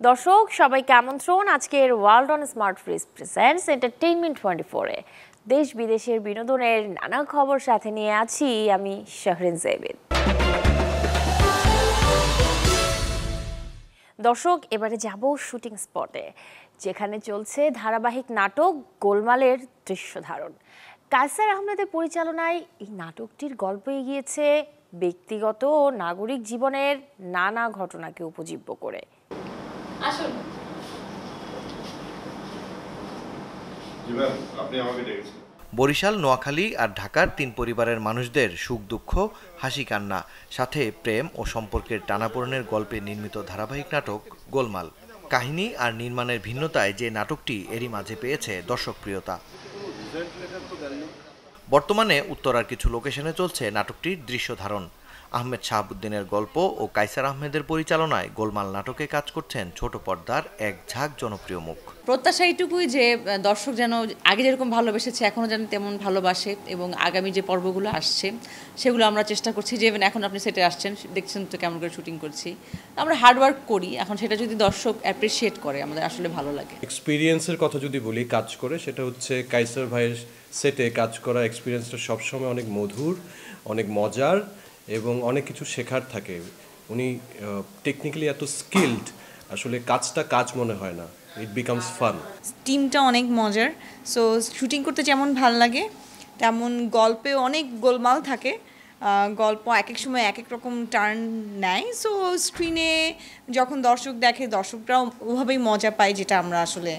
দর্শক সবাইকে আমন্ত্রণ আজকের world on smart fridge presents entertainment 24-এ দেশ বিদেশের বিনোদনের নানা খবর সাথে নিয়ে আছি আমি শাহরিন জেবিদ। দর্শক এবারে যাব শুটিং স্পটে, যেখানে চলছে ধারাবাহিক নাটক গোলমালের দৃশ্য ধারণ। কায়সার আহমেদের পরিচালনায় এই নাটকটির গল্প এগিয়েছে ব্যক্তিগত ও নাগরিক জীবনের নানা ঘটনাকে উপজীব্য করে। আসুন। বরিশাল, নোয়াখালী আর ঢাকার 3 পরিবারের মানুষদের সুখ দুঃখ, হাসি কান্না, সাথে প্রেম ও সম্পর্কের টানাপোড়েনের গল্পে নির্মিত ধারাবাহিক নাটক গোলমাল। কাহিনী আর নির্মাণের ভিন্নতায় যে নাটকটি এরই মাঝে পেয়েছে দর্শকপ্রিয়তা। বর্তমানে উত্তরার কিছু লোকেশনে চলছে নাটকটির দৃশ্য ধারণ। আহমেদ শাহাবুদ্দিনের গল্প ও কায়সার আহমেদের পরিচালনায় গোলমাল নাটকে কাজ করছেন ছোট পর্দার এক ঝাঁক জনপ্রিয় মুখ। প্রত্যাশা এইটুকুই যে দর্শক যেন আগে যেরকম ভালোবেসেছে এখনও যেন তেমন ভালোবাসে, এবং আগামী যে পর্বগুলো আসছে সেগুলো আমরা চেষ্টা করছি যে এখন আপনি সেটে আসছেন, দেখছেন তো কেমন করে শুটিং করছি। আমরা হার্ডওয়ার্ক করি, এখন সেটা যদি দর্শক অ্যাপ্রিসিয়েট করে আমাদের আসলে ভালো লাগে। এক্সপিরিয়েন্সের কথা যদি বলি কাজ করে, সেটা হচ্ছে কায়সার ভাইয়ের সেটে কাজ করা এক্সপিরিয়েন্সটা সবসময় অনেক মধুর, অনেক মজার এবং অনেক কিছু শেখার থাকে। উনি টেকনিক্যালি এত স্কিলড, আসলে কাজটা কাজ মনে হয় না, ইট বিকামস ফান। টিমটা অনেক মজার, সো শুটিং করতে যেমন ভাল লাগে তেমন গল্পেও অনেক গোলমাল থাকে। গল্প এক এক সময় এক এক রকম টার্ন নেয়, সো স্ক্রিনে যখন দর্শক দেখে দর্শকরাও ওভাবেই মজা পায়, যেটা আমরা আসলে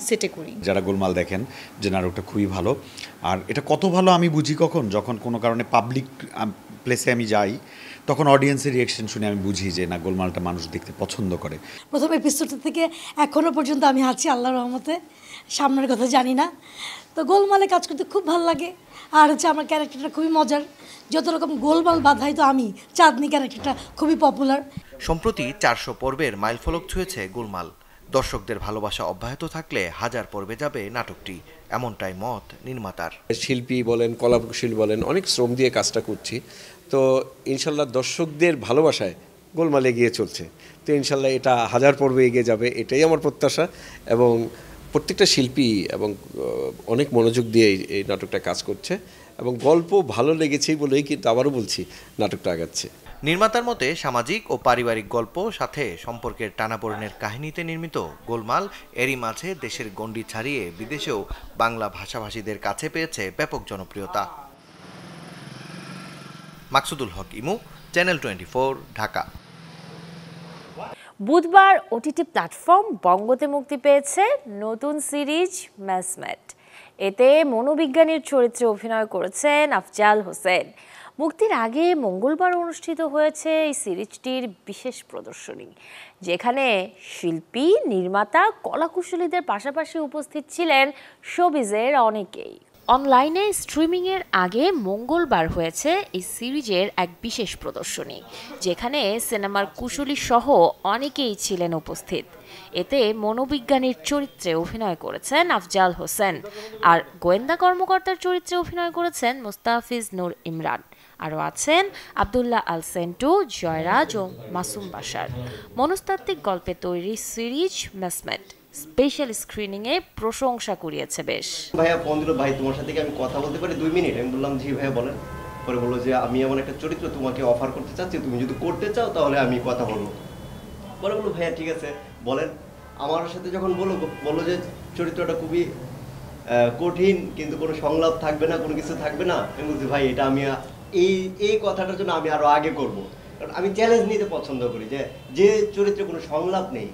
সেটে করি। যারা গোলমাল দেখেন যে নাটকটা খুবই ভালো। আর এটা কত ভালো আমি বুঝি যখন কোনো কারণে পাবলিক প্লেসে আমি যাই, তখন অডিয়েন্সের রিয়াকশন শুনে আমি বুঝি যে না, গোলমালটা মানুষ দেখতে পছন্দ করে। প্রথম এপিসোড থেকে এখনও পর্যন্ত আমি আছি আল্লাহর রহমতে, সামনের কথা জানি না। তো গোলমালে কাজ করতে খুব ভালো লাগে। আর হচ্ছে আমার ক্যারেক্টারটা খুবই মজার, যত রকম গোলমাল বাধাই তো আমি চাঁদনি ক্যারেক্টারটা খুবই পপুলার। সম্প্রতি 400 পর্বের মাইলফলক ছুঁয়েছে গোলমাল। দর্শকদের ভালোবাসা অব্যাহত থাকলে 1000 পর্বে যাবে নাটকটি, এমনটাই মত নির্মাতার। শিল্পী বলেন, কলাকুশলী বলেন, অনেক শ্রম দিয়ে কাজটা করছি, তো ইনশাল্লাহ দর্শকদের ভালোবাসায় গোলমাল এগিয়ে চলছে। তো ইনশাল্লাহ এটা 1000 পর্বে এগিয়ে যাবে, এটাই আমার প্রত্যাশা। এবং প্রত্যেকটা শিল্পী এবং অনেক মনোযোগ দিয়ে এই নাটকটা কাজ করছে, এবং গল্প ভালো লেগেছেই বলেই কিন্তু আবারও বলছি নাটকটা আগাচ্ছে। নির্মাতার মতে সামাজিক ও পারিবারিক গল্প সাথে সম্পর্কের টানাপোড়েনের কাহিনীতে নির্মিত গোলমাল এরই মাঝে দেশের গণ্ডি ছাড়িয়ে বিদেশেও বাংলা ভাষাভাষীদের কাছে পেয়েছে ব্যাপক জনপ্রিয়তা। মাকসুদুল হক ইমু, চ্যানেল 24, ঢাকা। বুধবার ওটিটি প্ল্যাটফর্ম বঙ্গতে মুক্তি পেয়েছে নতুন সিরিজ মেসমেট। এতে মনোবিজ্ঞানীর চরিত্রে অভিনয় করেছেন আফজাল হোসেন। মুক্তির আগে মঙ্গলবার অনুষ্ঠিত হয়েছে এই সিরিজটির বিশেষ প্রদর্শনী, যেখানে শিল্পী, নির্মাতা, কলাকুশলীদের পাশাপাশি উপস্থিত ছিলেন শোবিজের অনেকেই। অনলাইনে স্ট্রিমিংয়ের আগে মঙ্গলবার হয়েছে এই সিরিজের এক বিশেষ প্রদর্শনী, যেখানে সিনেমার কুশলী সহ অনেকেই ছিলেন উপস্থিত। এতে মনোবিজ্ঞানীর চরিত্রে অভিনয় করেছেন আফজাল হোসেন, আর গোয়েন্দা কর্মকর্তার চরিত্রে অভিনয় করেছেন মুস্তাফিজ নূর ইমরান। আরও আছেন আবদুল্লাহ আল সেন্টু, জয়রাজ ও মাসুম বাশার। মনস্তাত্ত্বিক গল্পে তৈরি সিরিজ মেসমেট স্পেশাল স্ক্রিনিংয়ে প্রশংসা কুড়িয়েছে বেশ। ভাইয়া ফোন দিল, ভাই তোমার সাথে কি আমি কথা বলতে পারি 2 মিনিট? আমি বললাম জি ভাইয়া বলেন। পরে বললো যে আমি এমন একটা চরিত্র তোমাকে অফার করতে চাচ্ছি, তুমি যদি করতে চাও তাহলে আমি কথা বলবো। পরে বললো ভাইয়া ঠিক আছে বলেন। আমার সাথে যখন বললো যে চরিত্রটা খুবই কঠিন, কিন্তু কোনো সংলাপ থাকবে না, কোনো কিছু থাকবে না, আমি বলছি ভাই এটা আমি এই কথাটার জন্য আমি আরো আগে করব। কারণ আমি চ্যালেঞ্জ নিতে পছন্দ করি, যে চরিত্রে কোনো সংলাপ নেই,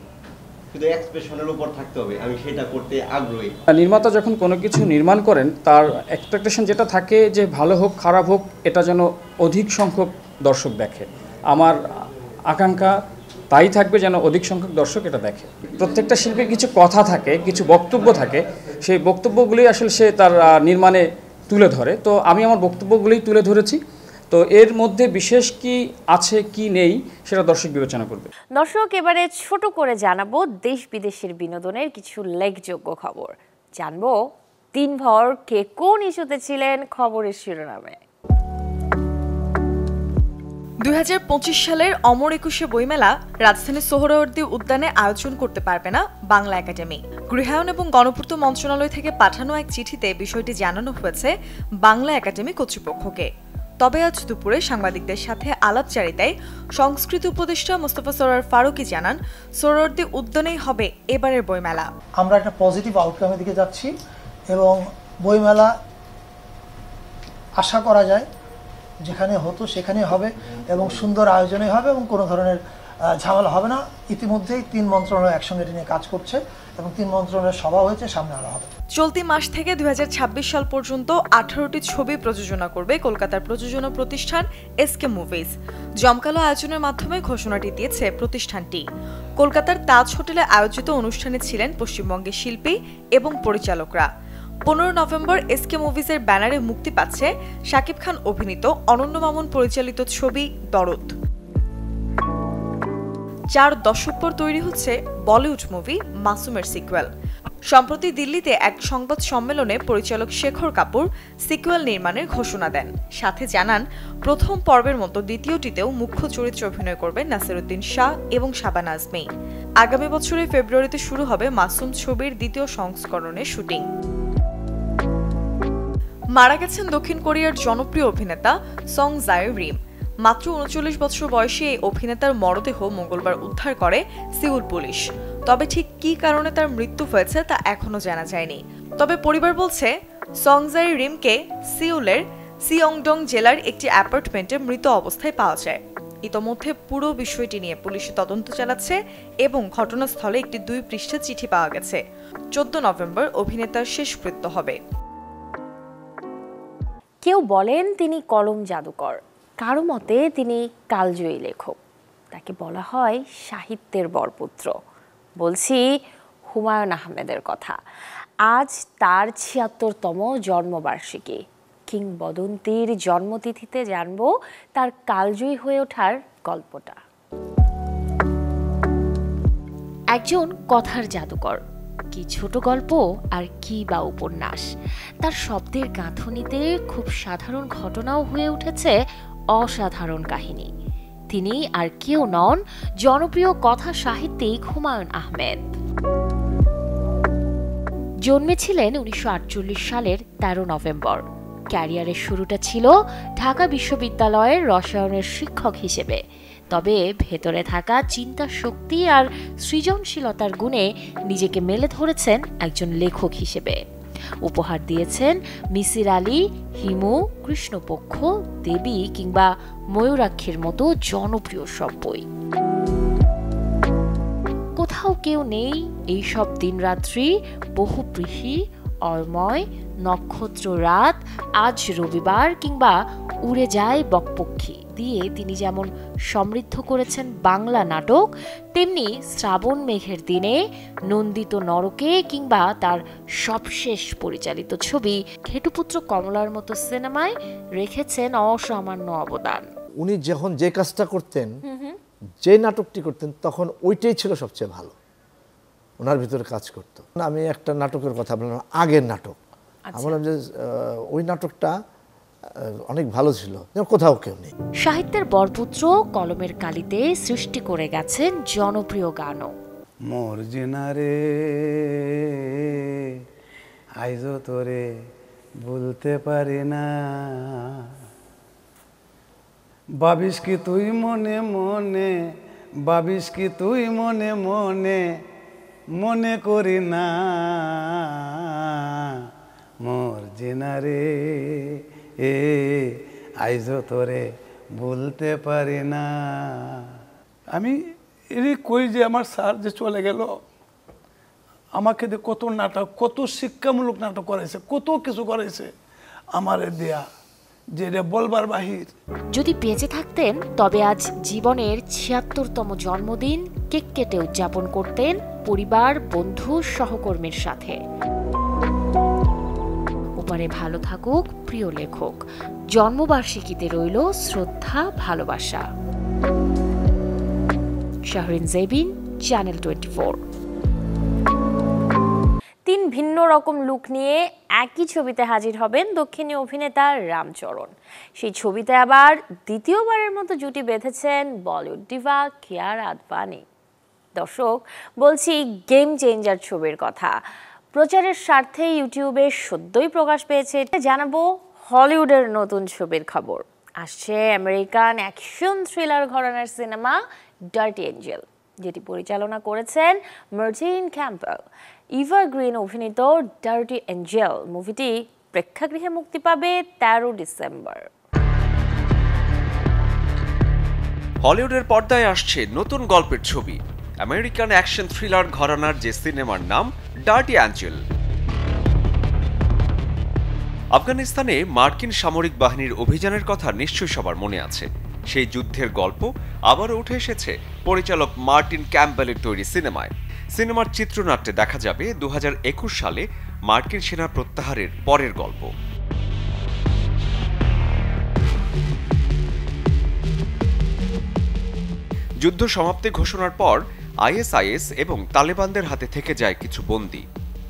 শুধু এক্সপ্রেশনের উপর থাকতে হবে, আমি সেটা করতে আগ্রহী। নির্মাতা যখন কোনো কিছু নির্মাণ করেন, তার এক্সপেকটেশন যেটা থাকে যে ভালো হোক খারাপ হোক, এটা যেন অধিক সংখ্যক দর্শক দেখে। আমার আকাঙ্ক্ষা তাই থাকবে যেন অধিক সংখ্যক দর্শক এটা দেখে। প্রত্যেকটা শিল্পীর কিছু কথা থাকে, কিছু বক্তব্য থাকে, সেই বক্তব্যগুলি আসলে সে তার নির্মাণে তুলে ধরে। তো আমি আমার বক্তব্যগুলিই তুলে ধরেছি। তো এর মধ্যে বিশেষ কি আছে কি নেই সেটা দর্শক বিবেচনা করবে। দর্শক এবারে ছোট করে জানাবো দেশ বিদেশের বিনোদনের কিছু উল্লেখযোগ্য খবর। জানবো দিনভর কে কোন ইস্যুতে ছিলেন খবরের শিরোনামে। 2025 সালের অমর 21 বইমেলা রাজধানীর সোহরাওয়ার্দী উদ্যানে আয়োজন করতে পারবে না বাংলা একাডেমি। গৃহায়ন এবং গণপূর্ত মন্ত্রণালয় থেকে পাঠানো এক চিঠিতে বিষয়টি জানানো হয়েছে বাংলা একাডেমি কর্তৃপক্ষকে। তবে আজ দুপুরে সাংবাদিকদের সাথে আলাপচারিতায় সংস্কৃতি উপদেষ্টা মোস্তফা সরোয়ার ফারুকী জানান, সোহরাওয়ার্দী উদ্যানেই হবে এবারের বইমেলা। আমরা একটা পজিটিভ আউটকামের দিকে যাচ্ছি এবং বইমেলা আশা করা যায় যেখানে হতো সেখানেই হবে এবং সুন্দর আয়োজনে হবে এবং কোনো ধরনের ঝামেলা হবে না। ইতিমধ্যেই 3 মন্ত্রণালয় একসঙ্গে নিয়ে কাজ করছে এবং 3 মন্ত্রণালয়ের সভা হয়েছে, সামনে আরো হবে। চলতি মাস থেকে 2026 সাল পর্যন্ত 18টি ছবি প্রযোজনা করবে কলকাতার প্রযোজনা প্রতিষ্ঠান এসকে মুভিজ। জমকালো আয়োজনের মাধ্যমে ঘোষণাটি দিয়েছে প্রতিষ্ঠানটি। কলকাতার তাজ হোটেলে আয়োজিত অনুষ্ঠানে ছিলেন পশ্চিমবঙ্গের শিল্পী এবং পরিচালকরা। 15 নভেম্বর এসকে মুভিজের ব্যানারে মুক্তি পাচ্ছে শাকিব খান অভিনীত, অনন্য মামুন পরিচালিত ছবি দরদ। 4 দশক পর তৈরি হচ্ছে বলিউড মুভি মাসুমের সিকুয়েল। সম্প্রতি দিল্লিতে এক সংবাদ সম্মেলনে পরিচালক শেখর কাপুর সিকুয়েল নির্মাণের ঘোষণা দেন। সাথে জানান, প্রথম পর্বের মতো দ্বিতীয়টিতেও মুখ্য চরিত্রে অভিনয় করবেন নাসিরুদ্দিন শাহ এবং শাবানা আজমি। আগামী বছরের ফেব্রুয়ারিতে শুরু হবে মাসুম ছবির দ্বিতীয় সংস্করণের শুটিং। মারা গেছেন দক্ষিণ কোরিয়ার জনপ্রিয় অভিনেতা সং জায় রিম। মাত্র 39 বছর বয়সী এই অভিনেতার মরদেহ মঙ্গলবার উদ্ধার করে সিউল পুলিশ। তবে ঠিক কী কারণে তার মৃত্যু হয়েছে তা এখনো জানা যায়নি। তবে পরিবার বলছে, সং জায় রিমকে সিউলের সিয়ংডং জেলার একটি অ্যাপার্টমেন্টে মৃত অবস্থায় পাওয়া যায়। ইতোমধ্যে পুরো বিষয়টি নিয়ে পুলিশ তদন্ত চালাচ্ছে এবং ঘটনাস্থলে একটি 2 পৃষ্ঠা চিঠি পাওয়া গেছে। 14 নভেম্বর অভিনেতার শেষকৃত্য হবে। কেউ বলেন তিনি কলম জাদুকর, কারো মতে তিনি কালজয়ী লেখক। তাকে বলা হয় সাহিত্যের বরপুত্র। বলছি হুমায়ুন আহমেদের কথা। আজ তার ৭৬তম জন্মবার্ষিকী। কিংবদন্তির জন্মতিথিতে জানব তার কালজয়ী হয়ে ওঠার গল্পটা। একজন কথার জাদুকর, কি ছোট গল্প আর কি বা উপন্যাস। তার শব্দের গাঁথনিতে খুব সাধারণ ঘটনাও হয়ে উঠেছে অসাধারণ কাহিনী। তিনি আর কেউ নন, জনপ্রিয় কথা সাহিত্যিক হুমায়ুন আহমেদ। জন্মেছিলেন 1948 সালের 13 নভেম্বর। ক্যারিয়ারের শুরুটা ছিল ঢাকা বিশ্ববিদ্যালয়ের রসায়নের শিক্ষক হিসেবে। তবে ভেতরে থাকা চিন্তা শক্তি আর সৃজনশীলতার গুণে নিজেকে মেলে ধরেছেন একজন লেখক হিসেবে। উপহার দিয়েছেন মিসির আলী, হিমু, কৃষ্ণপক্ষ, দেবী কিংবা ময়ূরাক্ষীর মতো জনপ্রিয় সব বই। কোথাও কেউ নেই, এইসব দিনরাত্রি, বহুপ্রীহি, অর্ময়, নক্ষত্র রাত, আজ রবিবার কিংবা উড়ে যায় বকপক্ষী দিয়ে তিনি যেমন সমৃদ্ধ করেছেন বাংলা নাটক, তেমনি শ্রাবণ মেঘের দিনে, নন্দিত নরকে কিংবা তার সবশেষ পরিচালিত ছবি ঘেটুপুত্র কমলার মতো সিনেমায় রেখেছেন অসামান্য অবদান। উনি যখন যে কাজটা করতেন, যে নাটকটি করতেন, তখন ওইটাই ছিল সবচেয়ে ভালো, ওনার ভিতরে কাজ করতো। আমি একটা নাটকের কথা বললাম, আগের নাটক, আমার যে ওই নাটকটা অনেক ভালো ছিল, কোথাও কেউ নেই। সাহিত্যের বরপুত্র কলমের কালিতে সৃষ্টি করে গেছেন জনপ্রিয় গানও। মোর জিনারে আইজো তোরে বলতে পারি না, ভাবিস কি তুই মনে মনে, ভাবিস কি তুই মনে মনে, মনে করি না মোর জিনারে আইজো তোরে বলতে পারি না। আমি এরই কই যে আমার স্যার যে চলে গেল, আমাকে দিয়ে কত নাটক, কত শিক্ষামূলক নাটক করেছে, কত কিছু করেছে আমার দেয়া, যে বলবার বাহির। যদি বেঁচে থাকতেন তবে আজ জীবনের ৭৬তম জন্মদিন কেক কেটে উদযাপন করতেন পরিবার, বন্ধু, সহকর্মীর সাথে। উপরে ভালো থাকুক প্রিয় লেখক। জন্মবার্ষিকীতে রইল শ্রদ্ধা, ভালোবাসা। শাহরিন জেবিন, চ্যানেল 24। 3 ভিন্ন রকম লুক নিয়ে একই ছবিতে হাজির হবেন দক্ষিণী অভিনেতা রামচরণ। সেই ছবিতে আবার দ্বিতীয়বারের মতো জুটি বেঁধেছেন বলিউড ডিভা কিয়ারা আদভানি। দর্শক, বলছি গেম চেঞ্জার ছবির কথা। প্রচারের স্বার্থে ইউটিউবে সদ্যই প্রকাশ পেয়েছে। জানাবো হলিউডের নতুন ছবির খবর। আসছে আমেরিকান অ্যাকশন থ্রিলার ঘরানার সিনেমা ডার্টি এঞ্জেল, যেটি পরিচালনা করেছেন মার্টিন ক্যাম্পবেল। ইভা গ্রিন অভিনীত ডার্টি এঞ্জেল মুভিটি প্রেক্ষাগৃহে মুক্তি পাবে 13 ডিসেম্বর। হলিউডের পর্দায় আসছে নতুন গল্পের ছবি, আমেরিকান অ্যাকশন থ্রিলার ঘরানার যে সিনেমার নাম ডার্টি এঞ্জেল। আফগানিস্তানে মার্কিন সামরিক বাহিনীর অভিযানের কথা নিশ্চয়ই সবার মনে আছে। সেই যুদ্ধের গল্প আবারও উঠে এসেছে পরিচালক মার্টিন ক্যাম্পবেলের তৈরি সিনেমায়। সিনেমার চিত্রনাট্যে দেখা যাবে 2021 সালে মার্কিন সেনা প্রত্যাহারের পরের গল্প। যুদ্ধ সমাপ্তি ঘোষণার পর আইএসআইএস এবং তালেবানদের হাতে থেকে যায় কিছু বন্দী।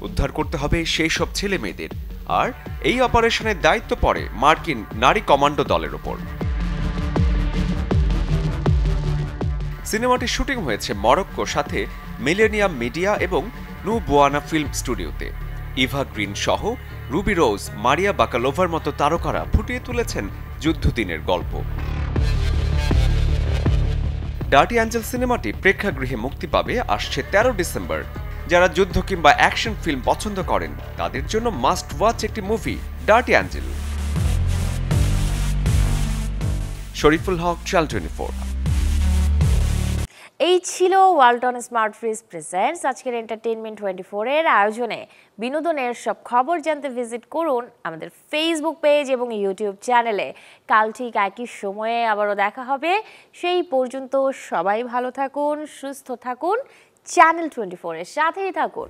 উদ্ধার করতে হবে সেই সব ছেলে মেয়েদের, আর এই অপারেশনের দায়িত্ব পড়ে মার্কিন নারী কমান্ডো দলের ওপর। সিনেমাটির শুটিং হয়েছে মরক্কোর সাথে মিলেনিয়াম মিডিয়া এবং নু বোয়ানা ফিল্ম স্টুডিওতে। ইভা গ্রিন সহ রুবি রোজ, মারিয়া বাকালোভার মতো তারকারা ফুটিয়ে তুলেছেন যুদ্ধদিনের গল্প। ডার্টি এঞ্জেল সিনেমাটি প্রেক্ষাগৃহে মুক্তি পাবে আসছে 13 ডিসেম্বর। যারা যুদ্ধ কিংবা অ্যাকশন ফিল্ম পছন্দ করেন তাদের জন্য মাস্ট ওয়াচ একটি মুভি ডার্টি এঞ্জেল। শরীফুল হক, চ্যানেল 24। এই ছিল ওয়ালটন স্মার্ট ফ্রিজ প্রেজেন্টস আজকের এন্টারটেইনমেন্ট 24 এর আয়োজনে। বিনোদনের সব খবর জানতে ভিজিট করুন আমাদের ফেসবুক পেজ এবং ইউটিউব চ্যানেলে। কাল ঠিক একই সময়ে আবারও দেখা হবে। সেই পর্যন্ত সবাই ভালো থাকুন, সুস্থ থাকুন, চ্যানেল 24 এর সাথেই থাকুন।